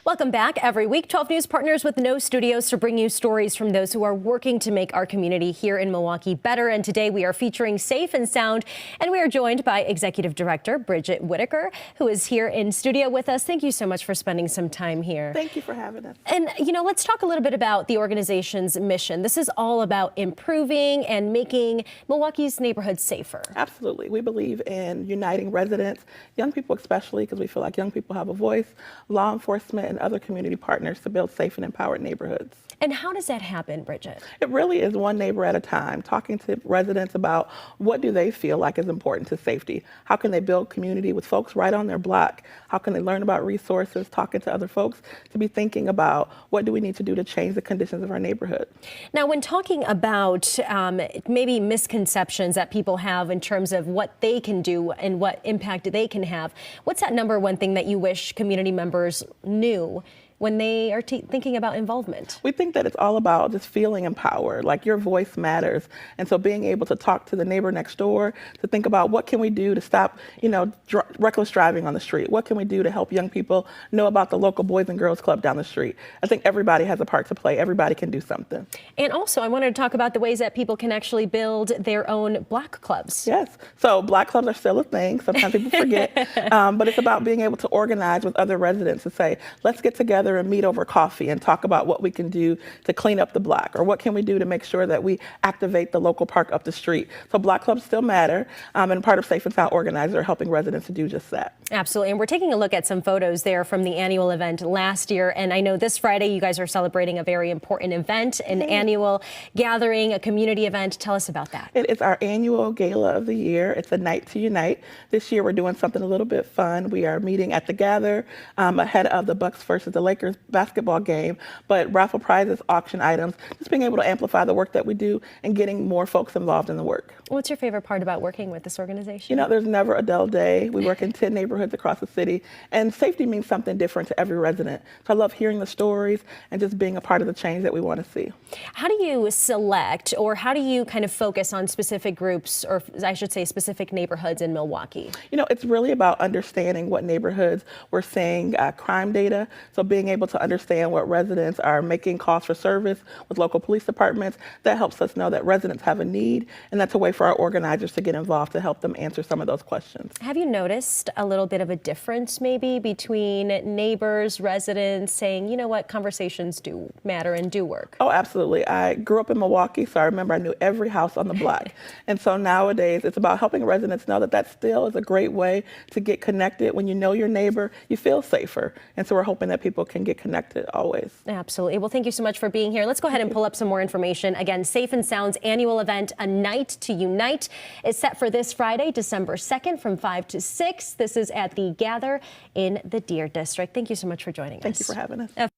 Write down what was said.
Welcome back. Every week, 12 News partners with No Studios to bring you stories from those who are working to make our community here in Milwaukee better. And today we are featuring Safe and Sound, and we are joined by Executive Director Bridget Whitaker, who is here in studio with us. Thank you so much for spending some time here. Thank you for having us. And, let's talk a little bit about the organization's mission. This is all about improving and making Milwaukee's neighborhoods safer. Absolutely. We believe in uniting residents, young people especially, because we feel like young people have a voice, law enforcement, and other community partners to build safe and empowered neighborhoods. And how does that happen, Bridget? It really is one neighbor at a time, talking to residents about what do they feel like is important to safety. How can they build community with folks right on their block? How can they learn about resources, talking to other folks, to be thinking about what do we need to do to change the conditions of our neighborhood. Now, when talking about maybe misconceptions that people have in terms of what they can do and what impact they can have, what's that number one thing that you wish community members knew when they are thinking about involvement? We think that it's all about just feeling empowered, like your voice matters. And so being able to talk to the neighbor next door, to think about what can we do to stop, reckless driving on the street? What can we do to help young people know about the local Boys and Girls Club down the street? I think everybody has a part to play. Everybody can do something. And also, I wanted to talk about the ways that people can actually build their own Black clubs. Yes. So Black clubs are still a thing. Sometimes people forget. But it's about being able to organize with other residents to say, let's get together and meet over coffee and talk about what we can do to clean up the block, or what can we do to make sure that we activate the local park up the street. So Black clubs still matter, and part of Safe and Sound organizers are helping residents to do just that. Absolutely. And we're taking a look at some photos there from the annual event last year. And I know this Friday you guys are celebrating a very important event, an annual gathering, a community event. Tell us about that. It is our annual gala of the year. It's a night to unite. This year we're doing something a little bit fun. We are meeting at the Gather ahead of the Bucks versus the Lakers basketball game, but raffle prizes, auction items, just being able to amplify the work that we do and getting more folks involved in the work. What's your favorite part about working with this organization? There's never a dull day. We work in 10 neighborhoods across the city, and safety means something different to every resident. So I love hearing the stories and just being a part of the change that we want to see. How do you select, or how do you kind of focus on specific groups, or I should say specific neighborhoods in Milwaukee? It's really about understanding what neighborhoods we're seeing crime data. So being able to understand what residents are making calls for service with local police departments, that helps us know that residents have a need, and that's a way for our organizers to get involved to help them answer some of those questions. Have you noticed a little bit of a difference maybe between neighbors, residents saying, you know what, conversations do matter and do work? Oh, absolutely. I grew up in Milwaukee, so I remember I knew every house on the block. And so nowadays it's about helping residents know that that still is a great way to get connected. When you know your neighbor, you feel safer. And so we're hoping that people can get connected always. Absolutely. Well, thank you so much for being here. Let's go ahead and pull up some more information. Again, Safe and Sound's annual event, A Night to Unite, is set for this Friday, December 2nd from 5 to 6. This is at the Gather in the Deer District. Thank you so much for joining us. Thank you for having us.